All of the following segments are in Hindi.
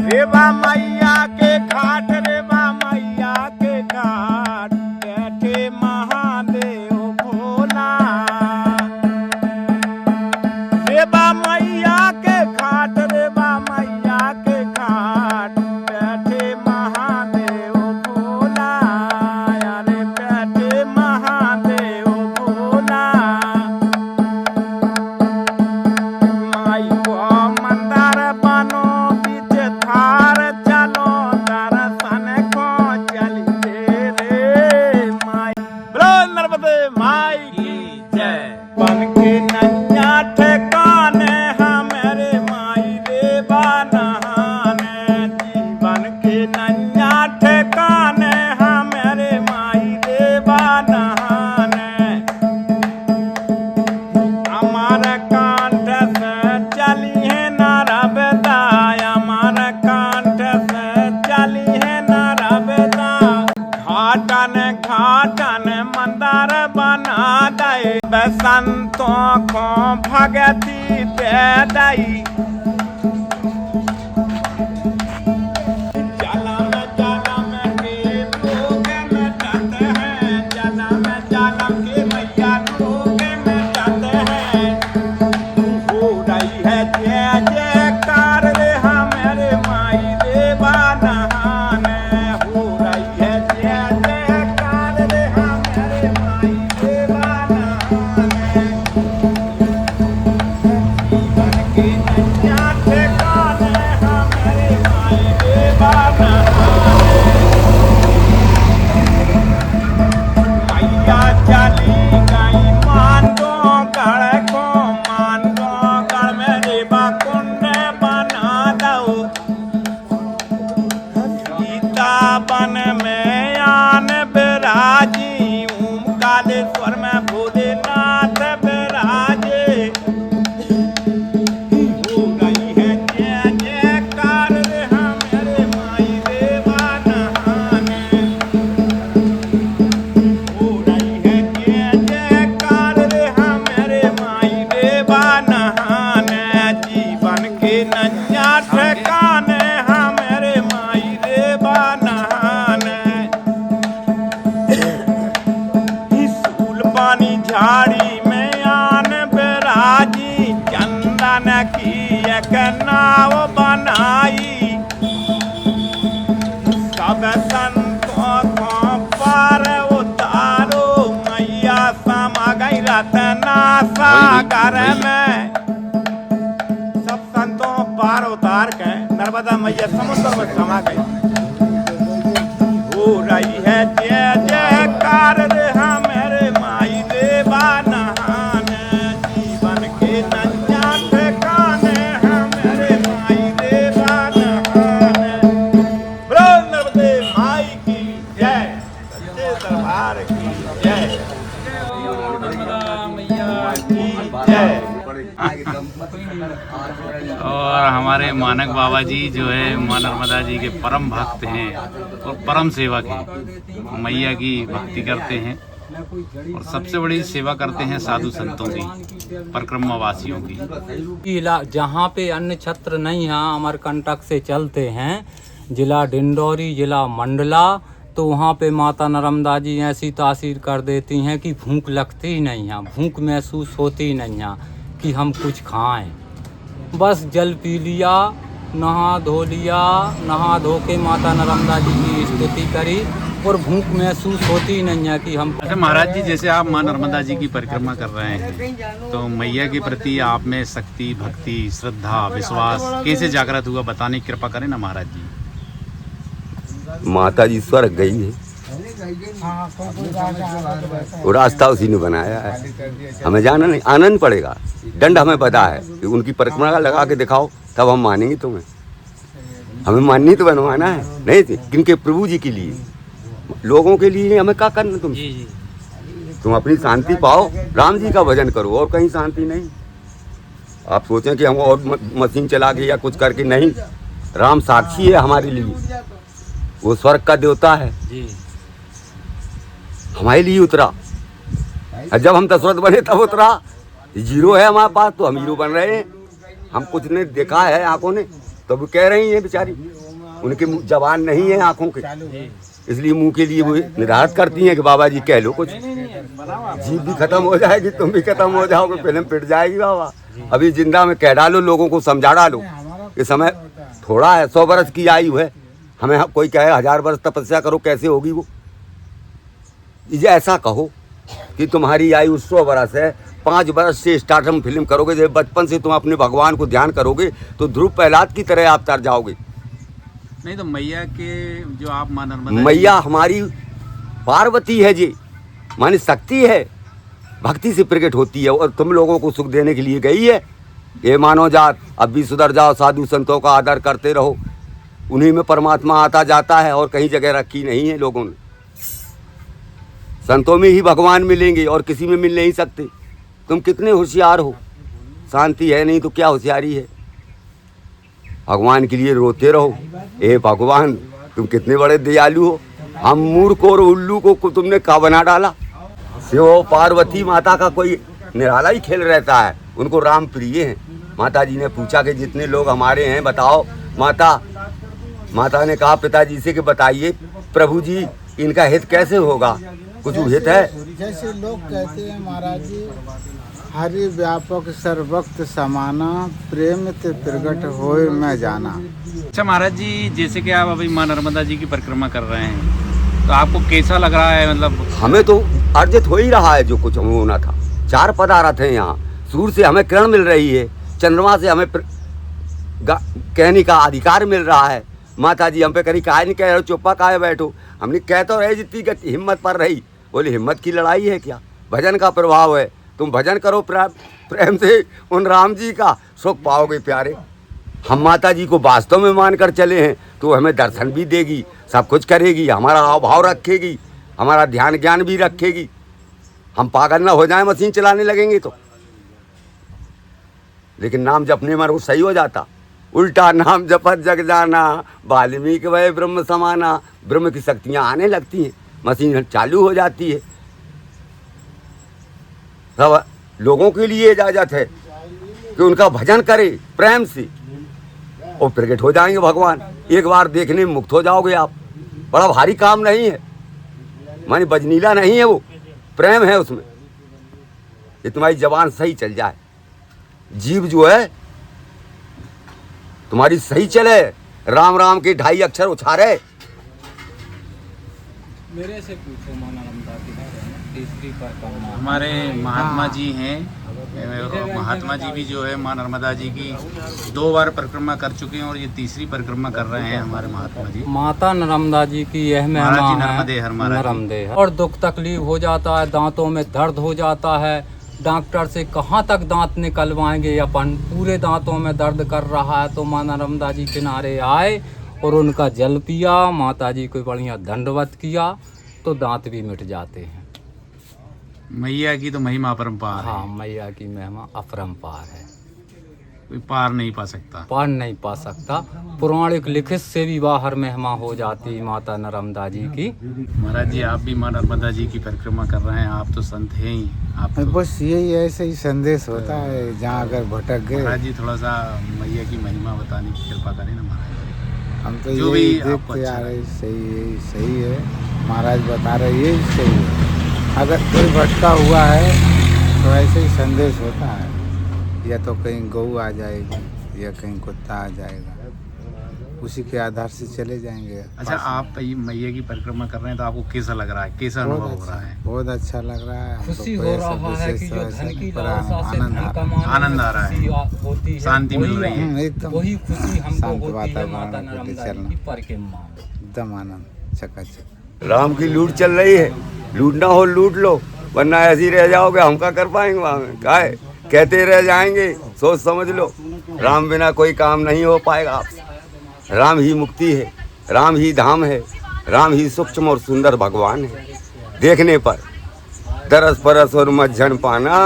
रेवा मैया के घाट, रेवा मैया के घाट, बैठे महादेव भोला। रेवा मैया के घाट, रेवा मैया के घाट, बैठे महादेव भोला। अरे बैठे महादेव भोला। माई को मंदार बनो बीच थार, चलो दर्शन को चलिए रे माई। बोलो नर्मदे माई की जय। बन के नैया ठिकाने हमारे माई रेवा नहाने, जीवन के नैया ठिकाने हमारे माई रेवा नहाने। हमार कांठ से चली है नरबदा, हमार कांठ से चली है नरबदा। घाटन घाटन मंदार बना दे, बसंतों को भगती दे दई। जलम जलम के लोग मिटत हैं, जलम जलम के मैया लोग मिटत हैं। हो रही है जय जयकार रे हमारे माई रेवा नहाने। हो रही है जय जयकार रे हमारे माई रेवा नहाने। जीवन के नैया ठिकाने हमारे माई रेवा नहाने। मैया चली गई मांडो गढ़ को, मांडो गढ़ में रेवा कुंड बना दो। सीता बन में आन बिराजी, ओमकारेश्वर में भोलेनाथ बिराजे। हो रही है जय जयकार रे हमारे माई रेवा नहाने। हो रही है जय जयकार रे हमारे माई रेवा नहाने। जीवन के नैया ठिकाने हमारे माई रेवा नहाने। सूल पानी झाड़ी में आन बिराजी, चंदन की एक नाव बनाई। सब संतों को पार उतारो, मैया समा गई रत्ना सागर में। सब संतों पार उतार के नर्मदा मैया समुद्र में समा गई। हो रही है जय जयकार रे हमारे माई रेवा नहाने। जीवन के नैया ठिकाने हमारे माई रेवा नहाने। बोलो नर्मदे माई की जय, सच्चे दरबार की जय। की जय। और हमारे मानक बाबा जी जो है माँ नर्मदा जी के परम भक्त हैं और परम सेवक हैं। मैया की भक्ति करते हैं और सबसे बड़ी सेवा करते हैं साधु संतों की, परिक्रमा वासियों की। जहाँ पे अन्य छत्र नहीं है, अमरकंटक से चलते हैं, जिला डिंडौरी, जिला मंडला, तो वहाँ पे माता नर्मदा जी ऐसी तासीर कर देती हैं कि भूख लगती ही नहीं है, भूख महसूस होती ही नहीं है कि हम कुछ खाएं। बस जल पी लिया, नहा धो लिया, नहा धो के माता नर्मदा जी की स्तुति करी और भूख महसूस होती ही नहीं है कि हम। अच्छा महाराज जी, जैसे आप माँ नर्मदा जी की परिक्रमा कर रहे हैं तो मैया के प्रति आप में शक्ति, भक्ति, श्रद्धा, विश्वास कैसे जागृत हुआ, बताने की कृपा करें ना महाराज जी। माता जी स्वर्ग गई है, वो रास्ता उसी ने बनाया है, हमें जाना नहीं, आनंद पड़ेगा। दंड हमें पता है कि उनकी परिक्रमा लगा के दिखाओ तब हम मानेंगे तुम्हें। हमें माननी तो बनवाना है, नहीं थी किनके प्रभु जी के लिए, लोगों के लिए हमें क्या करना। तुम अपनी शांति पाओ, राम जी का भजन करो, और कहीं शांति नहीं। आप सोचें कि हम और मशीन चला के या कुछ करके, नहीं, राम साक्षी है हमारे लिए, वो स्वर्ग का देवता है, हमारे लिए उतरा। और जब हम दशरथ बने तब उतरा, जीरो है हमारे पास तो हम हीरो बन रहे हैं। हम कुछ ने देखा है आंखों ने, तो वो कह रही हैं बेचारी, उनके जबान नहीं है आंखों के, इसलिए मुंह के लिए वो निर्धारित करती हैं कि बाबा जी कह लो कुछ। जीभ भी खत्म हो जाएगी, तुम भी खत्म हो जाओगे, फिल्म पिट जाएगी बाबा। अभी जिंदा में कह डालो, लोगों को समझा डालो। ये समय थोड़ा है, 100 वर्ष की आयु है, हमें कोई कहे 1000 वर्ष तपस्या करो, कैसे होगी वो? ये ऐसा कहो कि तुम्हारी आयु 100 वर्ष है, 5 वर्ष से स्टार्ट हम फिल्म करोगे, जब बचपन से तुम अपने भगवान को ध्यान करोगे तो ध्रुव प्रहलाद की तरह आप तर जाओगे। नहीं तो मैया के जो आप मां नर्मदा मैया हमारी पार्वती है जी, मानी शक्ति है, भक्ति से प्रकट होती है और तुम लोगों को सुख देने के लिए गई है। ये मानव जात अब भी सुधर जाओ, साधु संतों का आदर करते रहो, उन्हीं में परमात्मा आता जाता है और कहीं जगह रखी नहीं है लोगों ने। संतों में ही भगवान मिलेंगे और किसी में मिल नहीं सकते। तुम कितने होशियार हो, शांति है नहीं तो क्या होशियारी है? भगवान के लिए रोते रहो, ए भगवान तुम कितने बड़े दयालु हो, हम मूर्ख और उल्लू को तुमने क्या बना डाला। शिव पार्वती माता का कोई निराला ही खेल रहता है, उनको राम प्रिय हैं। माता जी ने पूछा कि जितने लोग हमारे हैं बताओ माता। माता ने कहा पिताजी से कि बताइए प्रभु जी इनका हित कैसे होगा, कुछ हित है? जैसे लोग कहते हैं महाराज जी, हरि व्यापक सर्वक्त समाना, प्रेम ते प्रगट होए मैं जाना। अच्छा महाराज जी, जैसे कि आप अभी मां नर्मदा जी की परिक्रमा कर रहे हैं तो आपको कैसा लग रहा है? मतलब हमें तो अर्जित हो ही रहा है जो कुछ हमें होना था। 4 पदार्थ हैं यहाँ, सूर्य से हमें किरण मिल रही है, चंद्रमा से हमें कहने का अधिकार मिल रहा है। माता जी हम पे कहीं काहे नहीं कह रहे हो, चुप्पा काहे बैठो? हमने कह तो रहे जितनी हिम्मत पर रही। बोले हिम्मत की लड़ाई है क्या? भजन का प्रभाव है, तुम भजन करो प्रेम से उन राम जी का, सुख पाओगे प्यारे। हम माता जी को वास्तव में मान कर चले हैं तो हमें दर्शन भी देगी, सब कुछ करेगी, हमारा हाव भाव रखेगी, हमारा ध्यान ज्ञान भी रखेगी। हम पागल ना हो जाए मशीन चलाने लगेंगे तो। लेकिन नाम जपने में वो सही हो जाता। उल्टा नाम जपत जग जाना, वाल्मीकि वह ब्रह्म समाना। ब्रह्म की शक्तियाँ आने लगती हैं, मशीन चालू हो जाती है। सब लोगों के लिए इजाजत है कि उनका भजन करे प्रेम से और प्रकट हो जाएंगे भगवान। एक बार देखने में मुक्त हो जाओगे आप। बड़ा भारी काम नहीं है, मानी बजनीला नहीं है, वो प्रेम है उसमें। ये तुम्हारी जबान सही चल जाए, जीव जो है तुम्हारी सही चले, राम राम के 2.5 अक्षर उछारे। मेरे से पूछो मां नर्मदा के बारे में, तीसरी परिक्रमा। हमारे महात्मा जी हैं, महात्मा जी भी जो है मां नर्मदा जी की 2 बार परिक्रमा कर चुके हैं और ये तीसरी परिक्रमा कर रहे हैं हमारे महात्मा जी। माता नर्मदा जी की यह महाराज जी महिमा नर्मदे हर है, महाराज जी। नर्मदे हर। और दुख तकलीफ हो जाता है, दांतों में दर्द हो जाता है, डॉक्टर से कहाँ तक दांत निकलवाएंगे अपन, पूरे दांतों में दर्द कर रहा है तो मां नर्मदा जी किनारे आए और उनका जल पिया, माता जी को बढ़िया दंडवत किया तो दांत भी मिट जाते हैं। मैया की तो महिमा अपरंपार है, हाँ, मैया की महिमा अपरंपार है, कोई पार नहीं पा सकता, पार नहीं पा सकता। पुराणिक लिखित से भी बाहर महिमा हो जाती माता नर्मदा जी की। महाराज जी आप भी मां नर्मदा जी की परिक्रमा कर रहे हैं, आप तो संत हैं ही, आप तो बस यही ऐसे ही संदेश होता है, जहाँ अगर भटक गए। महाराज जी थोड़ा सा मैया की महिमा बताने की कृपा करें ना महाराज। हम तो जो यही भी आपको देखते अच्छा आ रहे, सही है, महाराज बता रहे यही सही है। अगर कोई भटका हुआ है तो ऐसे ही संदेश होता है, या तो कहीं गऊ आ जाएगी या कहीं कुत्ता आ जाएगा, उसी के आधार से चले जाएंगे। अच्छा आप मैया की परिक्रमा कर रहे हैं तो आपको कैसा लग रहा है, कैसा अनुभव हो रहा है? बहुत अच्छा लग रहा है, हमको खुशी कोई हो ऐसा रहा है कि विशेष जो वैसा धन की पर लालसा से आनंद धन आ रहा है। कमाने आनंद आ रहा है, खुशी होती है, शांति मिल रही है। एकदम वही खुशी हमको शांत होती है वातावरण माता होते नर्मदा चलना। जी की परिक्रमा में। एकदम आनंद चकाचक। राम की लूट चल रही है, लूटना हो लूट लो, वरना ऐसे ही रह जाओगे। हम क्या कर पाएंगे वहाँ में, क्या है, कहते रह जाएंगे। सोच समझ लो, राम बिना कोई काम नहीं हो पाएगा। राम ही मुक्ति है, राम ही धाम है, राम ही सूक्ष्म और सुंदर भगवान है। देखने पर दरस परस और मज्जन पाना,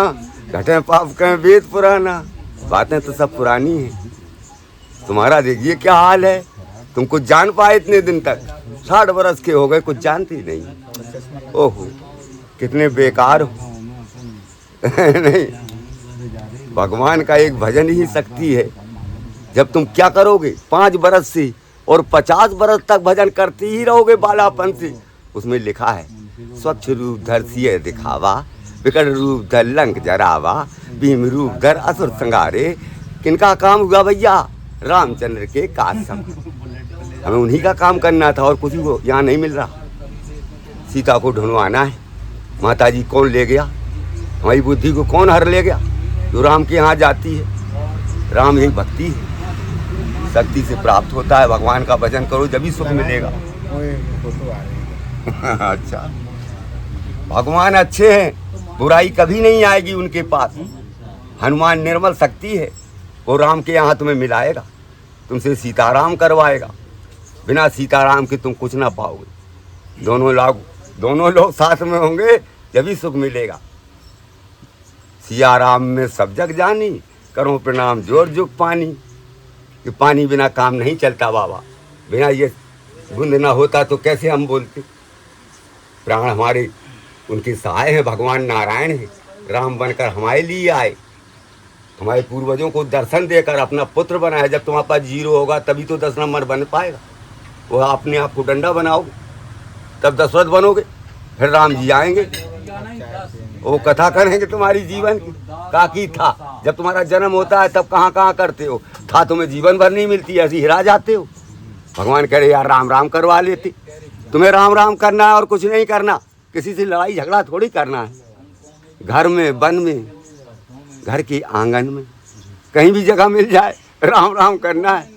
घटे पाप कहें वेद पुराना। बातें तो सब पुरानी हैं। तुम्हारा देखिए क्या हाल है, तुम कुछ जान पाए इतने दिन तक, 60 बरस के हो गए, कुछ जानते ही नहीं। ओहो कितने बेकार हो। नहीं, भगवान का एक भजन ही शक्ति है। जब तुम क्या करोगे 5 बरस से और 50 बरस तक भजन करते ही रहोगे बालापन से। उसमें लिखा है स्वच्छ रूप धर सिय दिखावा, विकट रूप धर लंक जरावा, भीम रूप धर असुर संगारे। किनका काम हुआ भैया? रामचंद्र के कासम। हमें उन्हीं का काम करना था और कुछ को यहाँ नहीं मिल रहा। सीता को ढूंढवाना है। माता जी कौन ले गया? हमारी बुद्धि को कौन हर ले गया? जो राम के यहाँ जाती है। राम यही भक्ति है, शक्ति से प्राप्त होता है। भगवान का भजन करो जब ही सुख मिलेगा। वो एक फोटो आ रही है। अच्छा, भगवान अच्छे हैं, बुराई कभी नहीं आएगी उनके पास। हनुमान निर्मल शक्ति है, वो राम के यहाँ तुम्हें मिलाएगा, तुमसे सीताराम करवाएगा। बिना सीताराम के तुम कुछ ना पाओगे। दोनों लोग साथ में होंगे जब ही सुख मिलेगा। सिया राम में सब जग जानी, करो प्रणाम जोर जुग पानी। कि पानी बिना काम नहीं चलता बाबा। बिना ये बूंद ना होता तो कैसे हम बोलते। प्राण हमारे उनके सहाय हैं, भगवान नारायण हैं। राम बनकर हमारे लिए आए, हमारे पूर्वजों को दर्शन देकर अपना पुत्र बनाया। जब तुम्हारे पास 0 होगा तभी तो 10 नंबर बन पाएगा। वो अपने आप को डंडा बनाओगे तब दशरथ बनोगे। फिर राम जी आएंगे, वो कथा करेंगे तुम्हारी जीवन की। काकी था, जब तुम्हारा जन्म होता है तब कहाँ कहाँ करते हो। था तुम्हें जीवन भर नहीं मिलती, ऐसी हिरा जाते हो। भगवान कह रहे यार राम राम करवा लेते। तुम्हें राम राम करना है और कुछ नहीं करना। किसी से लड़ाई झगड़ा थोड़ी करना है। घर में, वन में, घर के आंगन में, कहीं भी जगह मिल जाए राम राम करना है।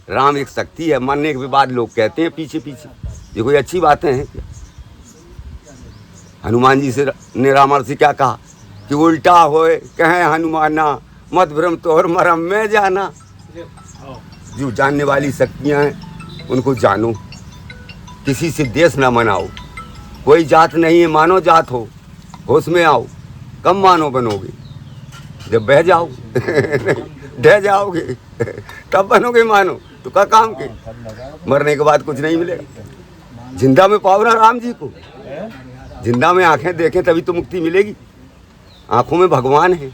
राम एक शक्ति है। मरने के बाद लोग कहते हैं पीछे पीछे, ये कोई अच्छी बातें हैं क्या? हनुमान जी से ने रावण से क्या कहा कि उल्टा होए कहें हनुमाना, मत भ्रम तोहर मरम में जाना। जो जानने वाली शक्तियाँ हैं उनको जानो, किसी से देश ना मनाओ। कोई जात नहीं है, मानो जात हो, होश में आओ। कम मानो बनोगे जब बह जाओ ढह जाओगे तब बनोगे मानो। तो क्या काम के? मरने के बाद कुछ नहीं मिलेगा। जिंदा में पाओ ना राम जी को, जिंदा में आंखें देखें तभी तो मुक्ति मिलेगी। आंखों में भगवान है।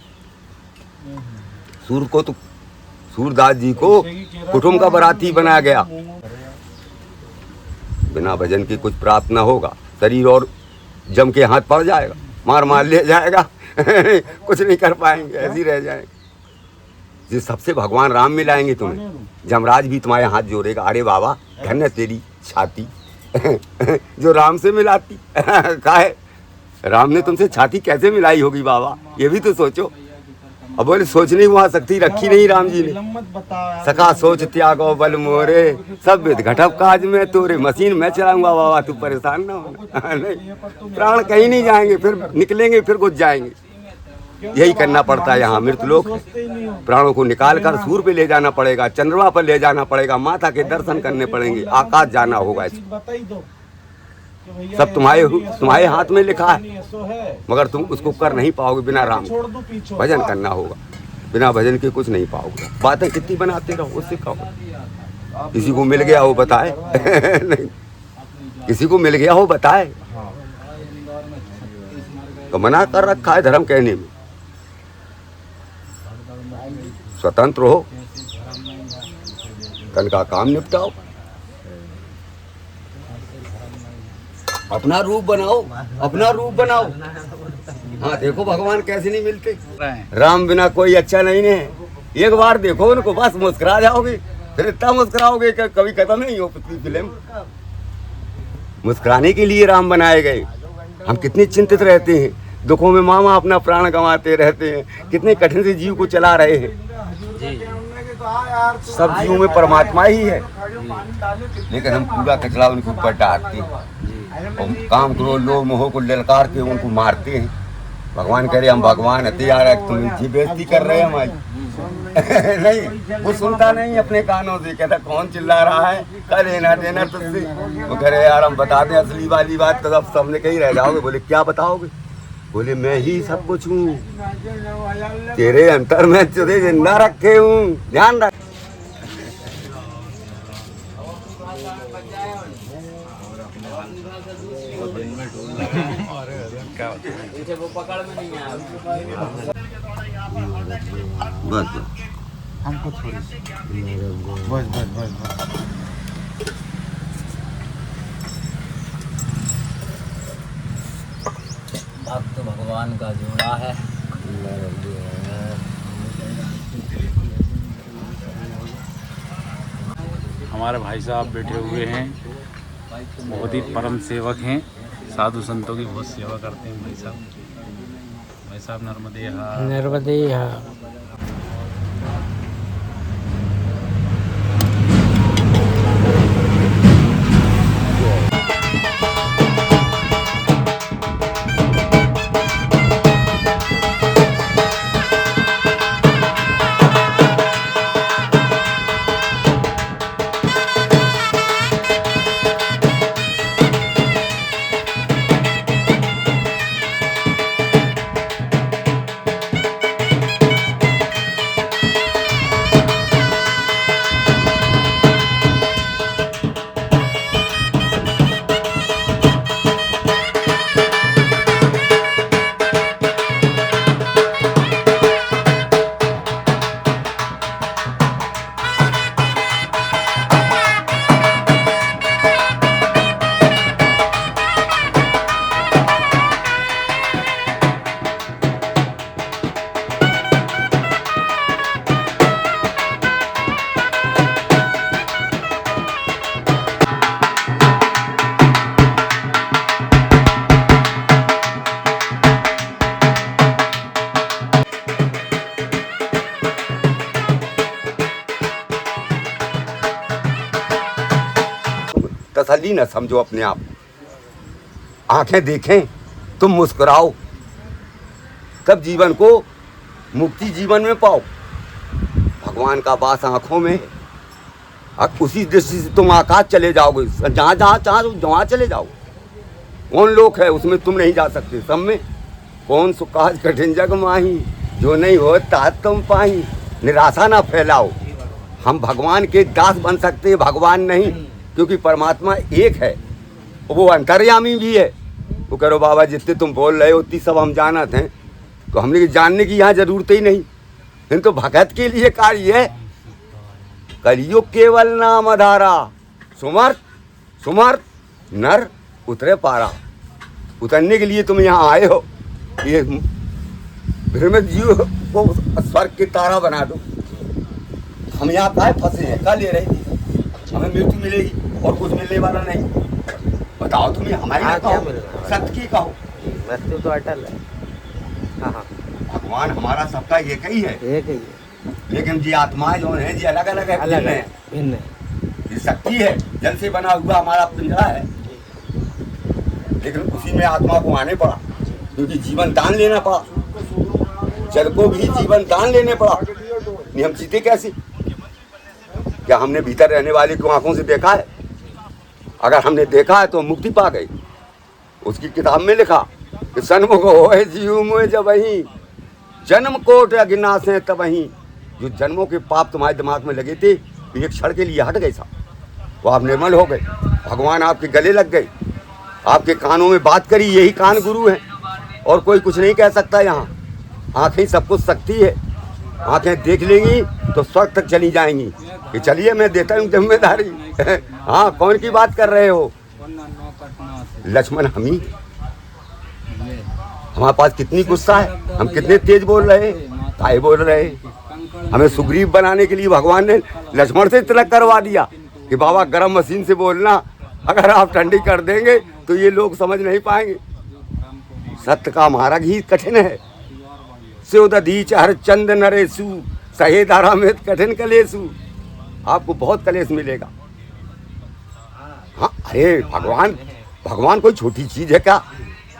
सूरदास जी को कुटुंब का बराती बनाया गया। बिना भजन के कुछ प्राप्त ना होगा। शरीर और जम के हाथ पड़ जाएगा, मार ले जाएगा कुछ नहीं कर पाएंगे, ऐसे ही रह जाएंगे। जिस सबसे भगवान राम मिलाएंगे तुम्हें। जमराज भी तुम्हारे हाथ जोड़ेगा। अरे बाबा धन्य तेरी छाती जो राम से मिलाती। काहे राम ने तुमसे छाती कैसे मिलाई होगी बाबा, ये भी तो सोचो। अब बोले सोचने की वहाँ शक्ति रखी नहीं राम जी ने। सखा सोच त्यागो बल मोरे, सब विध घटप काज में तोरे। मशीन मैं चलाऊंगा बाबा, तू परेशान ना होना। नहीं, प्राण कहीं नहीं जाएंगे, फिर निकलेंगे फिर कुछ जाएंगे। यही करना पड़ता है यहाँ मृतलोक। प्राणों को निकाल कर सूर पे ले जाना पड़ेगा, चंद्रमा पर ले जाना पड़ेगा, माता के दर्शन करने पड़ेंगे, आकाश जाना होगा। सब तुम्हारे हाथ में लिखा है, मगर तुम उसको कर नहीं पाओगे। बिना राम भजन करना होगा। बिना भजन के कुछ नहीं पाओगे। बातें कितनी बनाते रहो, उससे कहो। किसी को मिल गया हो बताए नहीं, किसी को मिल गया हो बताए। तो मना कर रखा है धर्म कहने में। स्वतंत्र हो, कल का काम निपटाओ, अपना रूप बनाओ, अपना रूप बनाओ। हाँ देखो भगवान कैसे नहीं मिलते। राम बिना कोई अच्छा नहीं है। एक बार देखो उनको, बस मुस्कुरा जाओगे। फिर इतना मुस्कुराओगे कि कभी खत्म नहीं हो पिछली फिल्म। मुस्कुराने के लिए राम बनाए गए। हम कितने चिंतित रहते हैं, दुखों में मामा अपना प्राण गंवाते रहते हैं। कितने कठिन से जीव को चला रहे हैं। सब जीवों में परमात्मा ही है, लेकिन हम पूरा कचरा उनके ऊपर डालते हैं। काम क्रोध लोभ मोह को ललकार के उनको मारते हैं। भगवान कह रहे हम भगवान है, तैयार है, तुम इनकी बेइज्जती कर रहे हैं हमारी नहीं, वो सुनता नहीं अपने कानों से। कहता कौन चिल्ला रहा है, क्या लेना देना तुझसे। वो कह रहे यार हम बता दें असली वाली बात, तो अब सबने कहीं रह जाओगे। बोले क्या बताओगे? बोले मैं ही सब कुछ हूँ, तेरे अंतर में तुझे जिंदा रखे हूँ, ध्यान रख। बस हमको थोड़ी सी बस बस बस बस। भक्त भगवान का जोड़ा है। हमारे भाई साहब बैठे हुए हैं, बहुत ही परम सेवक हैं, साधु संतों की बहुत सेवा करते हैं भाई साहब। भाई साहब नर्मदे तसल्ली न समझो अपने आप, आंखें देखें, तुम मुस्कुराओ, तब जीवन को मुक्ति जीवन में पाओ। भगवान का वास आंखों में है। अब उसी दृष्टि से तुम आकाश चले जाओगे, जहाँ जहाँ चाहो जहाँ चले जाओ। कौन लोक है उसमें तुम नहीं जा सकते, सब में कौन सुकाज कठिन जग माही, जो नहीं हो तात तुम पाही। निराशा ना फैलाओ, हम भगवान के दास बन सकते हैं, भगवान नहीं, क्योंकि परमात्मा एक है, वो अंतर्यामी भी है। वो करो बाबा जितने तुम बोल रहे हो उतनी सब हम जानत हैं, तो हमने जानने की यहाँ जरूरत ही नहीं। इन तो भगत के लिए कार्य है। कलयुग केवल नाम आधारा, सुमर्थ सुमर्थ नर उतरे पारा। उतरने के लिए तुम यहाँ आए हो, ये भ्रमित जीव को स्वर्ग की तारा बना दो। हम यहाँ काहे फंसे हैं, क्या ले रहे थे, हमें मृत्यु मिलेगी और कुछ मिलने वाला नहीं। बताओ तुम्हें हमारी कहो, सत्य की कहो, मृत्यु तो अटल है। हाँ हाँ, भगवान हमारा सबका एक ही है, एक ही है, लेकिन जी आत्माएं जो है जी अलग अलग है, अलग भिन्न है, है। भिन्न है। ये शक्ति है, जल से बना हुआ हमारा पिंजरा है, लेकिन उसी में आत्मा को आने पड़ा, क्योंकि जीवन दान लेना पड़ा। जल को भी जीवन दान लेने पड़ा, नहीं हम जीते कैसे? क्या हमने भीतर रहने वाले को आंखों से देखा है? अगर हमने देखा है तो मुक्ति पा गई। उसकी किताब में लिखा कि सन्मुख होए जीव मोह जबहि, जन्म कोट अज्ञात है तबहि। जो जन्मों के पाप तुम्हारे दिमाग में लगे थे, एक क्षण के लिए हट गए साहब, वो आप निर्मल हो गए। भगवान आपके गले लग गए, आपके कानों में बात करी, यही कान गुरु है, और कोई कुछ नहीं कह सकता। यहाँ आँखें सब कुछ शक्ति है, आँखें देख लेंगी तो स्वर्ग तक चली जाएंगी। कि चलिए मैं देता हूँ जिम्मेदारी। हाँ, कौन की बात कर रहे हो? लक्ष्मण हम ही, हमारे पास कितनी गुस्सा है, हम कितने तेज बोल रहे हैं, काहे बोल रहे हैं। हमें सुग्रीव बनाने के लिए भगवान ने लक्ष्मण से तिलक करवा दिया कि बाबा गरम मशीन से बोलना, अगर आप ठंडी कर देंगे तो ये लोग समझ नहीं पाएंगे। सत्य का मार्ग ही कठिन है। स्योदधीच हरचंद नरेशु, सहे धारा में कठिन कलेशु। आपको बहुत कलेश मिलेगा। हाँ, अरे भगवान कोई छोटी चीज है क्या?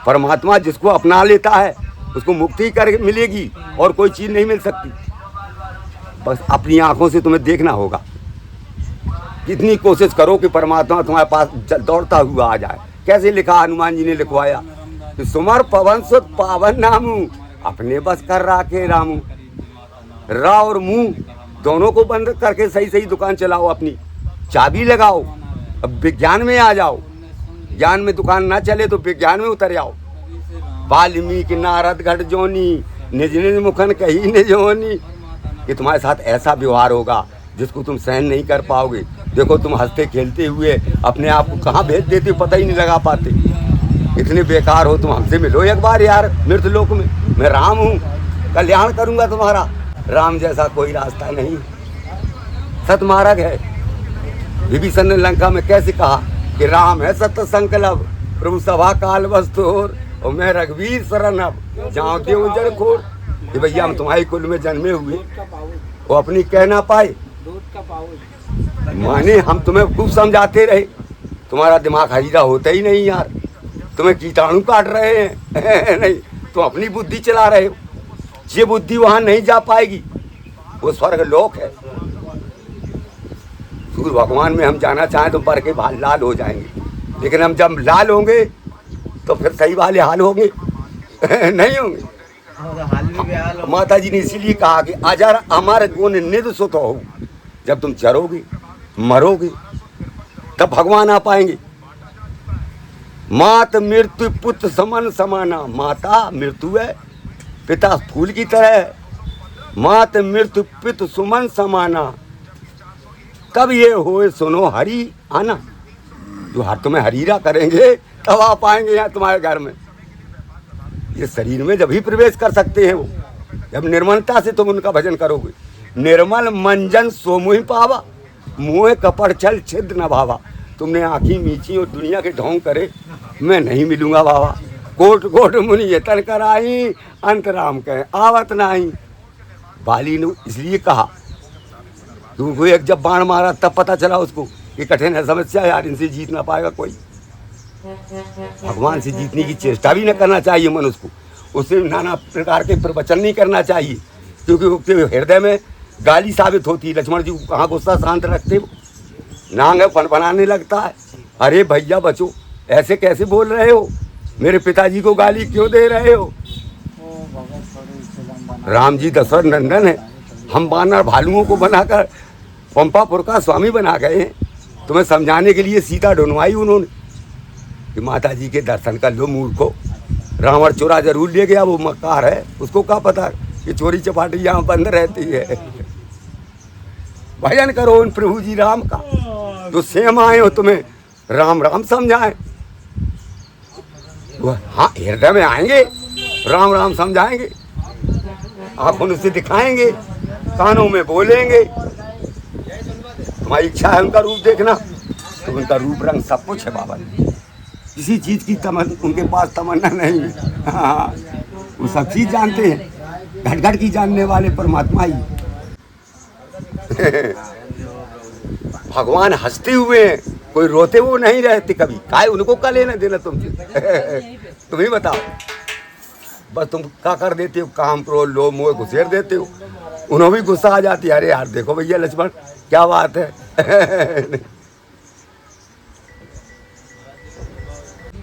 परमात्मा जिसको अपना लेता है उसको मुक्ति कर मिलेगी, और कोई चीज नहीं मिल सकती। बस अपनी आंखों से तुम्हें देखना होगा। कितनी कोशिश करो कि परमात्मा तुम्हारे पास दौड़ता हुआ आ जाए। कैसे लिखा हनुमान जी ने लिखवाया कि सुमर पवन सुत पावन नामू, अपने बस कर राखे रामू। रा और मुंह दोनों को बंद करके सही सही दुकान चलाओ, अपनी चाबी लगाओ, अब विज्ञान में आ जाओ। ज्ञान में दुकान ना चले तो विज्ञान में उतर जाओ। वाल्मीकि नारद घट जोनी, निज निज मुखन कही निजोनी। कि तुम्हारे साथ ऐसा व्यवहार होगा जिसको तुम सहन नहीं कर पाओगे। देखो तुम हंसते खेलते हुए अपने आप को कहाँ भेज देते हो, पता ही नहीं लगा पाते। इतने बेकार हो तुम, हमसे मिलो एक बार यार मृतलोक में। मैं राम हूँ, कल्याण करूँगा तुम्हारा। राम जैसा कोई रास्ता नहीं, सतमार्ग है। विभीषण ने लंका में कैसे कहा कि राम है सत्य संकल्प, प्रभु सभा काल वस्तुर, और मैं रघुवीर शरण अब जाऊँ देव जड़ खोर। कि भैया हम तुम्हारे कुल में जन्मे हुए, वो अपनी कह ना पाए। माने हम तुम्हें खूब समझाते रहे, तुम्हारा दिमाग हरीरा होता ही नहीं यार। तुम्हें कीटाणु काट रहे हैं नहीं, तुम अपनी बुद्धि चला रहे हो। ये बुद्धि वहाँ नहीं जा पाएगी, वो स्वर्ग लोक है। सूर्य भगवान में हम जाना चाहें तो पर के बाल लाल हो जाएंगे, लेकिन हम जब लाल होंगे तो फिर सही वाले हाल होंगे नहीं होंगे। माता जी ने इसीलिए कहा कि अजर अमर गुण निध सुत हो। जब तुम चरोगे मरोगे तब भगवान आ पाएंगे। मात मृत्यु पुत्र समान समाना, माता मृत्यु है, पिता फूल की तरह है। मात मृत्यु पित सुमन समाना, कब ये होए सुनो हरि आना। जो हर तुम्हें हरीरा करेंगे तब आ पाएंगे यहाँ तुम्हारे घर में। ये शरीर में जब ही प्रवेश कर सकते हैं वो, जब निर्मलता से तुम उनका भजन करोगे। निर्मल मंजन सोमुहि पावा, मुँह कपड़ छल छिद्र न भावा। तुमने आँखी मीची और दुनिया के ढोंग करे, मैं नहीं मिलूंगा बाबा। कोट कोट मुनि यतन कराई, अंत राम कहे आवत नहीं। बाली ने इसलिए कहा, तुमको एक जब बाण मारा तब पता चला उसको कि कठिन है समस्या यार, इनसे जीत ना पाएगा कोई। भगवान से जीतने की चेष्टा भी न करना चाहिए मनुष्य को। उससे नाना प्रकार के प्रवचन नहीं करना चाहिए, क्योंकि उसके हृदय में गाली साबित होती है। लक्ष्मण जी को कहाँ गुस्सा शांत रखते हो, नांग फनफनाने लगता है। अरे भैया बचो, ऐसे कैसे बोल रहे हो, मेरे पिताजी को गाली क्यों दे रहे हो। राम जी दशरथ नंदन है, हम वानर भालुओं को बनाकर पंपापुर का स्वामी बना गए हैं। तुम्हें समझाने के लिए सीता ढूंढवाई उन्होंने कि माता जी के दर्शन कर लो मूर्खो। रावण चोरा जरूर ले गया, वो मक्कार है, उसको क्या पता कि चोरी चपाटी यहाँ बंद रहती है। भजन करो उन प्रभु जी राम का, जो स्वयं आए हो तुम्हें राम राम समझाएं। हाँ, हृदय में आएंगे, राम राम समझाएंगे, आंखों से दिखाएंगे, कानों में बोलेंगे। तुम्हारी इच्छा है उनका रूप देखना, तो उनका रूप रंग सब कुछ है बाबा। किसी चीज़ की उनके पास तमन्ना नहीं है। हाँ, वो सब चीज़ जानते हैं, घट घट की जानने वाले परमात्मा ही। भगवान हंसते हुए हैं, कोई रोते वो नहीं रहते कभी। काहे उनको का लेना देना तुमसे तुम ही बताओ। बस तुम क्या कर देते हो, काम क्रोध लोभ मोह घुसेर देते हो, उन्हें भी गुस्सा आ जाती है। अरे यार देखो भैया लक्ष्मण क्या बात है।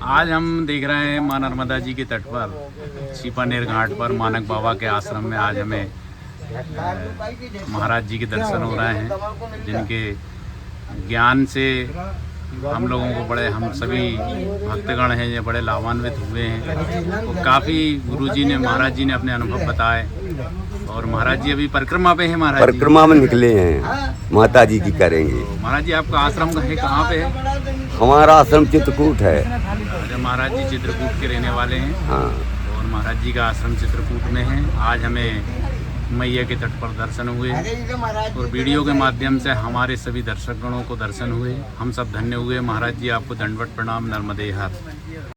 आज हम देख रहे हैं माँ नर्मदा जी के तट पर छिपानेर घाट पर मानक बाबा के आश्रम में आज हमें महाराज जी के दर्शन हो रहे हैं, जिनके ज्ञान से हम लोगों को बड़े, हम सभी भक्तगण हैं ये बड़े लाभान्वित हुए हैं। तो काफ़ी गुरुजी ने, महाराज जी ने अपने अनुभव बताए। और महाराज जी अभी परिक्रमा पे हैं, महाराज परिक्रमा में निकले हैं, माता जी की करेंगे। महाराज जी आपका आश्रम है कहाँ पे है? हमारा आश्रम चित्रकूट है। अच्छा, महाराज जी चित्रकूट के रहने वाले हैं। हाँ, और महाराज जी का आश्रम चित्रकूट में है। आज हमें मैया के तट पर दर्शन हुए और वीडियो के माध्यम से हमारे सभी दर्शकगणों को दर्शन हुए। हम सब धन्य हुए। महाराज जी आपको दंडवत प्रणाम, नर्मदे हर।